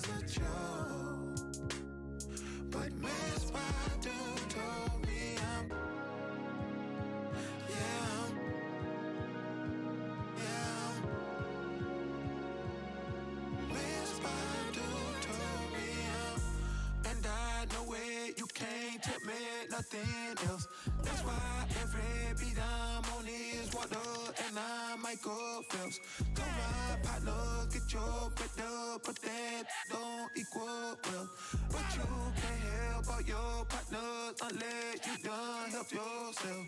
was a joke. But Miss Badu told me I'm Miss Badu told me and I know it, you can't tell me nothing else. That's why every beat I'm on is water and I'm Michael Phelps. Come on, partner, get your bread up, but that don't equal well. But you can't help out your partners unless you done help yourself.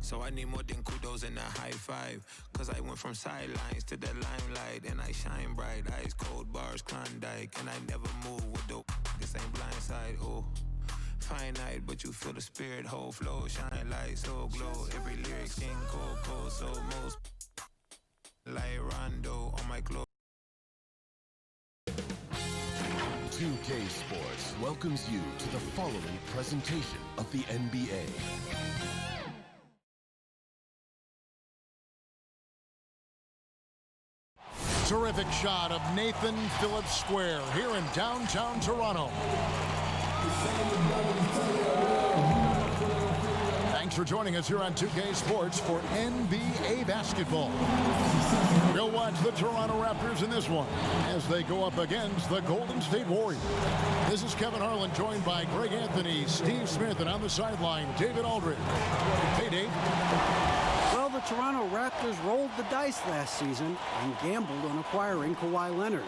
So I need more than kudos and a high five. Cause I went from sidelines to the limelight. And I shine bright, ice cold bars, Klondike. And I never move with the this ain't blindside, oh. Finite, but you feel the spirit, whole flow, shine light, so glow. Every lyric skin cold, so most like Rondo on my clothes. 2K Sports welcomes you to the following presentation of the NBA. Terrific shot of Nathan Phillips Square here in downtown Toronto. Thanks for joining us here on 2K Sports for NBA basketball. We'll watch the Toronto Raptors in this one as they go up against the Golden State Warriors. This is Kevin Harlan joined by Greg Anthony, Steve Smith, and on the sideline, David Aldridge. Hey, Dave. Well, the Toronto Raptors rolled the dice last season and gambled on acquiring Kawhi Leonard.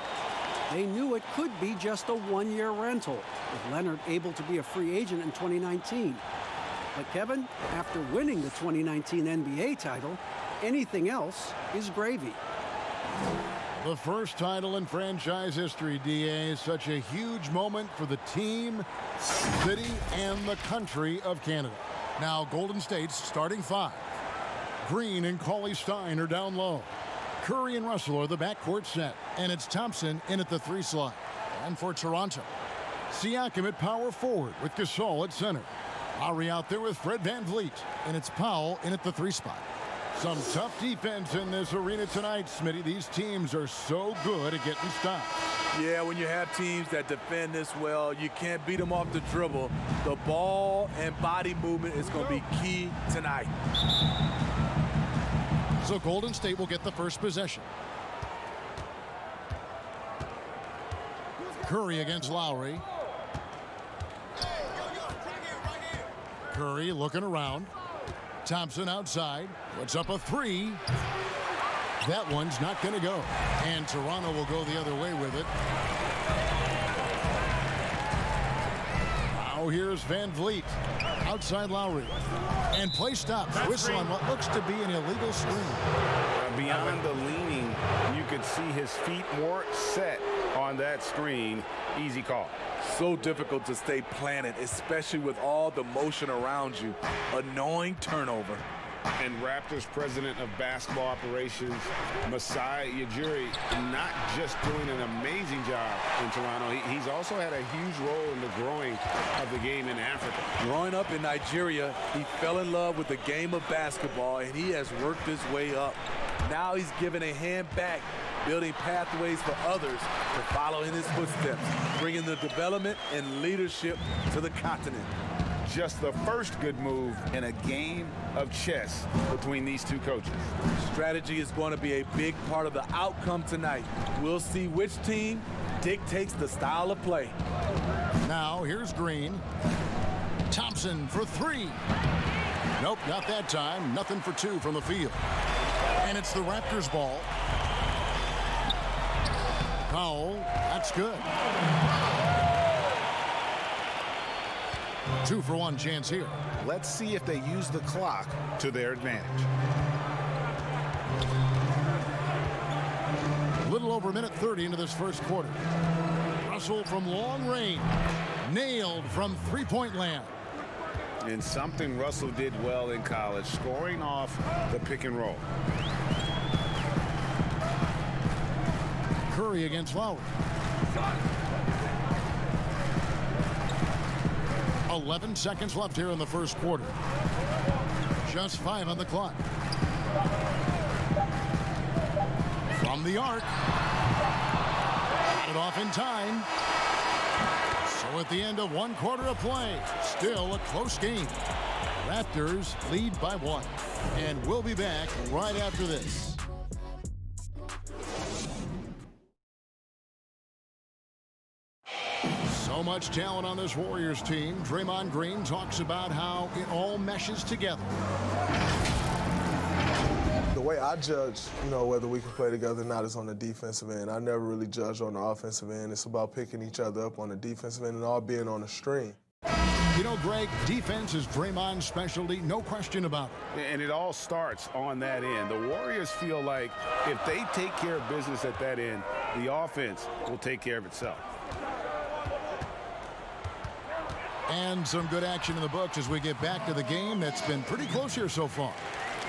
They knew it could be just a one-year rental, with Leonard able to be a free agent in 2019. But Kevin, after winning the 2019 NBA title, anything else is gravy. The first title in franchise history, DA, is such a huge moment for the team, city, and the country of Canada. Now, Golden State's starting five. Green and Cauley-Stein are down low. Curry and Russell are the backcourt set, and it's Thompson in at the 3 slot. And for Toronto, Siakam at power forward with Gasol at center. Lowry out there with Fred VanVleet, and it's Powell in at the 3 spot. Some tough defense in this arena tonight, Smitty. These teams are so good at getting stops. Yeah, when you have teams that defend this well, you can't beat them off the dribble. The ball and body movement is going to be key tonight. So Golden State will get the first possession. Curry against Lowry. Curry looking around. Thompson outside. Puts up a 3. That one's not going to go. And Toronto will go the other way with it. Now here's VanVleet. Outside Lowry. And play stops. Whistle on what looks to be an illegal screen. Beyond the leaning, you could see his feet more set on that screen. Easy call. So difficult to stay planted, especially with all the motion around you. Annoying turnover. And Raptors president of basketball operations, MSI H61M, not just doing an amazing job in Toronto, he's also had a huge role in the growing of the game in Africa. Growing up in Nigeria, he fell in love with the game of basketball, and he has worked his way up. Now he's given a hand back, building pathways for others to follow in his footsteps, bringing the development and leadership to the continent. Just the first good move in a game of chess between these two coaches. Strategy is going to be a big part of the outcome tonight. We'll see which team dictates the style of play. Now here's Green. Thompson for 3. Nope, not that time. Nothing for 2 from the field. And it's the Raptors ball. Powell, that's good. 2-for-1 chance here. Let's see if they use the clock to their advantage. A little over a minute 30 into this first quarter. Russell from long range. Nailed from three-point land. And something Russell did well in college, scoring off the pick and roll. Curry against Lowry. 11 seconds left here in the first quarter. Just 5 on the clock. From the arc. Got it off off in time. So at the end of 1 quarter of play, still a close game. Raptors lead by 1. And we'll be back right after this. So much talent on this Warriors team. Draymond Green talks about how it all meshes together. The way I judge, whether we can play together or not is on the defensive end. I never really judge on the offensive end. It's about picking each other up on the defensive end and all being on the string. Greg, defense is Draymond's specialty, no question about it. And it all starts on that end. The Warriors feel like if they take care of business at that end, the offense will take care of itself. And some good action in the books as we get back to the game that's been pretty close here so far.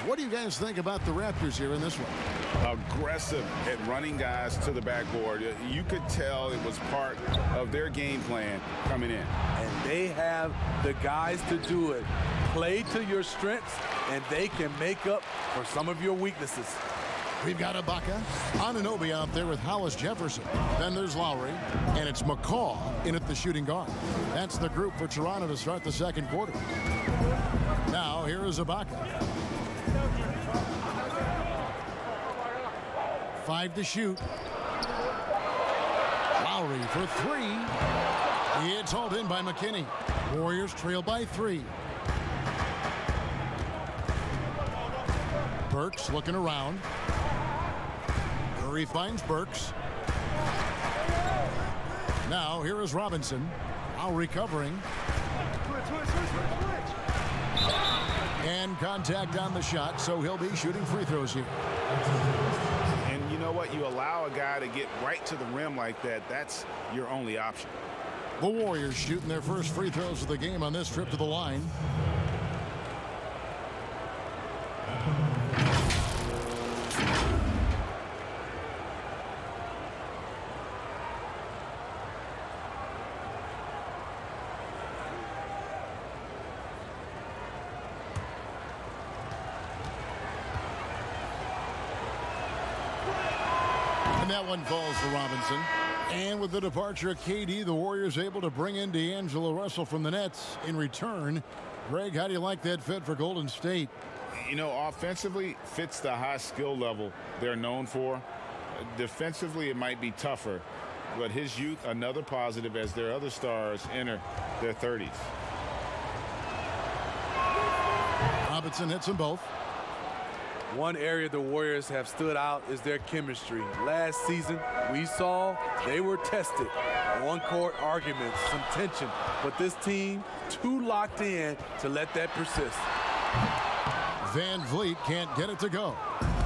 What do you guys think about the Raptors here in this one? Aggressive at running guys to the backboard. You could tell it was part of their game plan coming in. And they have the guys to do it. Play to your strengths, and they can make up for some of your weaknesses. We've got Ibaka, Anunoby out there with Hollis Jefferson. Then there's Lowry, and it's McCaw in at the shooting guard. That's the group for Toronto to start the second quarter. Now, here is Ibaka. 5 to shoot. Lowry for 3. It's hauled in by McKinney. Warriors trail by 3. Burks looking around. Curry finds Burks. Now here is Robinson. Lowry covering. And contact on the shot, so he'll be shooting free throws here. And you know what? You allow a guy to get right to the rim like that, that's your only option. The Warriors shooting their first free throws of the game on this trip to the line. And that one falls for Robinson. And with the departure of KD, the Warriors able to bring in D'Angelo Russell from the Nets in return. Greg, how do you like that fit for Golden State? Offensively, fits the high skill level they're known for. Defensively, it might be tougher. But his youth, another positive as their other stars enter their 30s. Robinson hits them both. One area the Warriors have stood out is their chemistry. Last season, we saw they were tested. On-court arguments, some tension, but this team too locked in to let that persist. Van Vliet can't get it to go.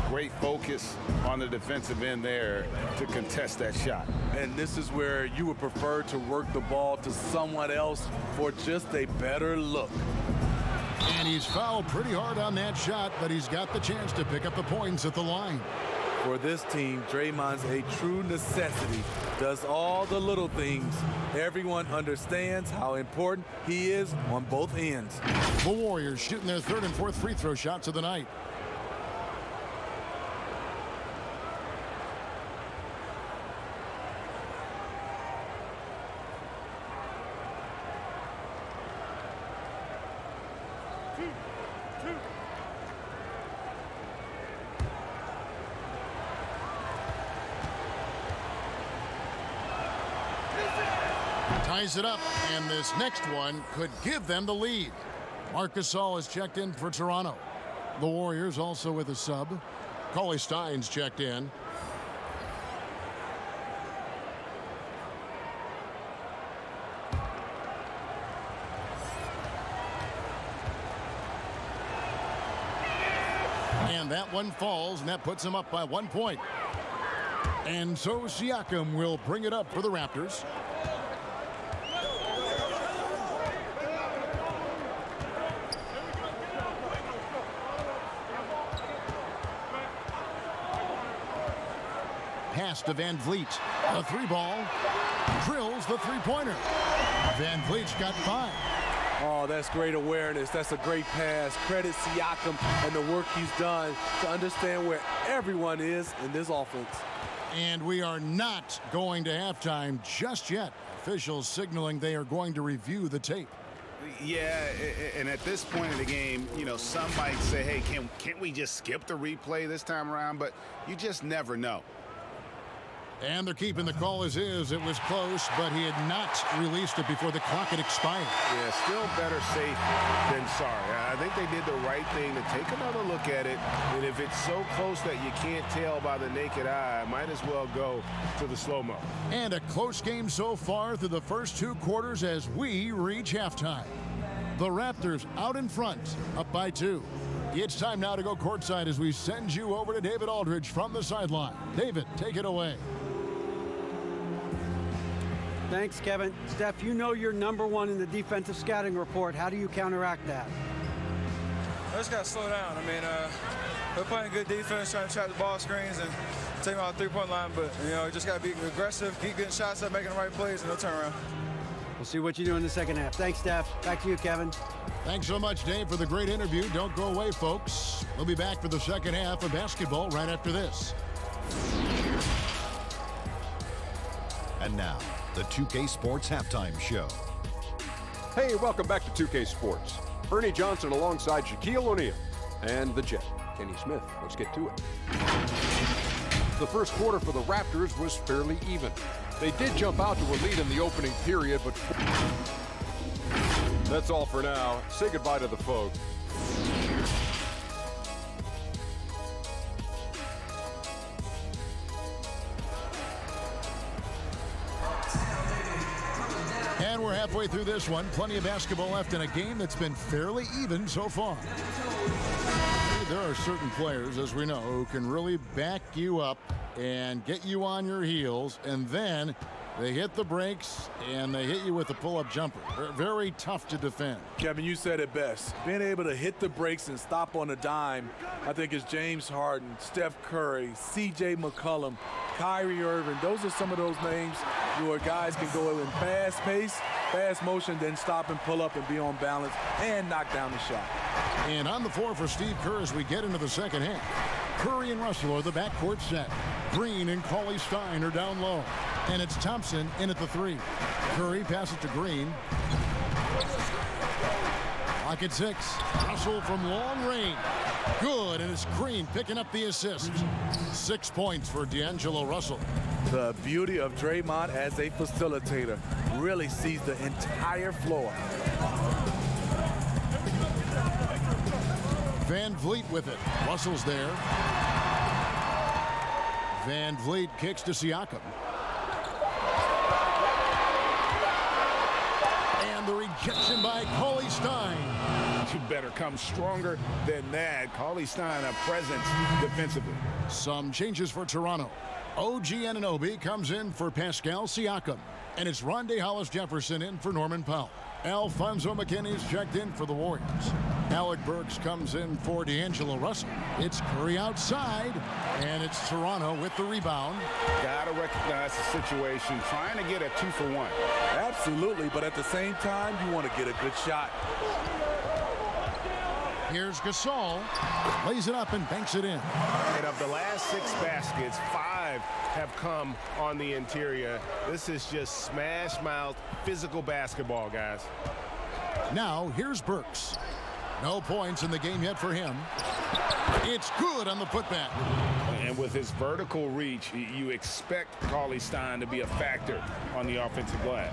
Great focus on the defensive end there to contest that shot. And this is where you would prefer to work the ball to someone else for just a better look. And he's fouled pretty hard on that shot, but he's got the chance to pick up the points at the line. For this team, Draymond's a true necessity. Does all the little things. Everyone understands how important he is on both ends. The Warriors shooting their third and fourth free throw shots of the night. Ties it up, and this next one could give them the lead. Marc Gasol has checked in for Toronto. The Warriors also with a sub. Cauley Stein's checked in. And that one falls, and that puts them up by 1 point. And so Siakam will bring it up for the Raptors. Pass to Van Vliet. The 3-ball. Drills the 3-pointer. Van Vliet's got 5. Oh, that's great awareness. That's a great pass. Credit Siakam and the work he's done to understand where everyone is in this offense. And we are not going to halftime just yet. Officials signaling they are going to review the tape. Yeah, and at this point in the game, you know, some might say, hey, can't we just skip the replay this time around? But you just never know. And they're keeping the call as is. It was close, but he had not released it before the clock had expired. Yeah, still better safe than sorry. I think they did the right thing to take another look at it. And if it's so close that you can't tell by the naked eye, might as well go to the slow-mo. And a close game so far through the first 2 quarters as we reach halftime. The Raptors out in front, up by 2. It's time now to go courtside as we send you over to David Aldridge from the sideline. David, take it away. Thanks, Kevin. Steph, you know you're #1 in the defensive scouting report. How do you counteract that? I just got to slow down. I mean, we're playing good defense, trying to trap the ball screens and take them out the 3-point line. But, you know, just got to be aggressive, keep getting shots up, making the right plays, and no turnaround. We'll see what you do in the second half. Thanks, Steph. Back to you, Kevin. Thanks so much, Dave, for the great interview. Don't go away, folks. We'll be back for the second half of basketball right after this. And now, the 2K Sports Halftime Show. Hey, welcome back to 2K Sports. Ernie Johnson alongside Shaquille O'Neal and the Jet, Kenny Smith. Let's get to it. The first quarter for the Raptors was fairly even. They did jump out to a lead in the opening period, but that's all for now. Say goodbye to the folks. And we're halfway through this one. Plenty of basketball left in a game that's been fairly even so far. There are certain players, as we know, who can really back you up and get you on your heels, and then they hit the brakes and they hit you with a pull-up jumper. Very tough to defend. Kevin, you said it best. Being able to hit the brakes and stop on a dime, I think is James Harden, Steph Curry, C.J. McCollum, Kyrie Irving. Those are some of those names where guys can go in fast pace, fast motion, then stop and pull up and be on balance and knock down the shot. And on the floor for Steve Kerr as we get into the second half. Curry and Russell are the backcourt set. Green and Cauley Stein are down low. And it's Thompson in at the 3. Curry passes to Green. Clock at 6. Russell from long range. Good, and it's Green picking up the assist. 6 points for D'Angelo Russell. The beauty of Draymond as a facilitator, really sees the entire floor. Van Vliet with it. Russell's there. Van Vliet kicks to Siakam. And the rejection by Cauley Stein. You better come stronger than that. Cauley Stein, a presence defensively. Some changes for Toronto. OG Anunoby comes in for Pascal Siakam. And it's Rondae Hollis-Jefferson in for Norman Powell. Alfonso McKinney's checked in for the Warriors. Alec Burks comes in for D'Angelo Russell. It's Curry outside, and it's Toronto with the rebound. Gotta recognize the situation, trying to get a 2-for-1. Absolutely, but at the same time, you want to get a good shot. Here's Gasol, lays it up and banks it in. And of the last 6 baskets, 5 have come on the interior. This is just smash mouth physical basketball, guys. Now, here's Burks. No points in the game yet for him. It's good on the putback. And with his vertical reach, you expect Cauley Stein to be a factor on the offensive glass.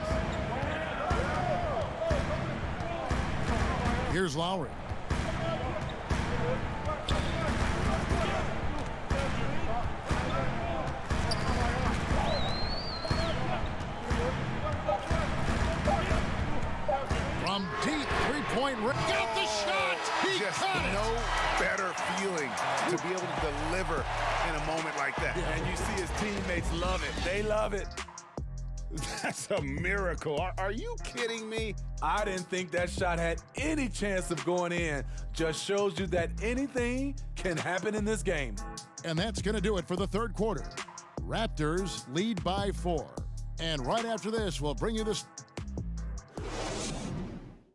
Here's Lowry. From deep three-point range. Got the shot! He Just got it! no better feeling to be able to deliver in a moment like that. And you see his teammates love it. They love it. That's a miracle. Are you kidding me? I didn't think that shot had any chance of going in. Just shows you that anything can happen in this game. And that's going to do it for the third quarter. Raptors lead by 4. And right after this, we'll bring you this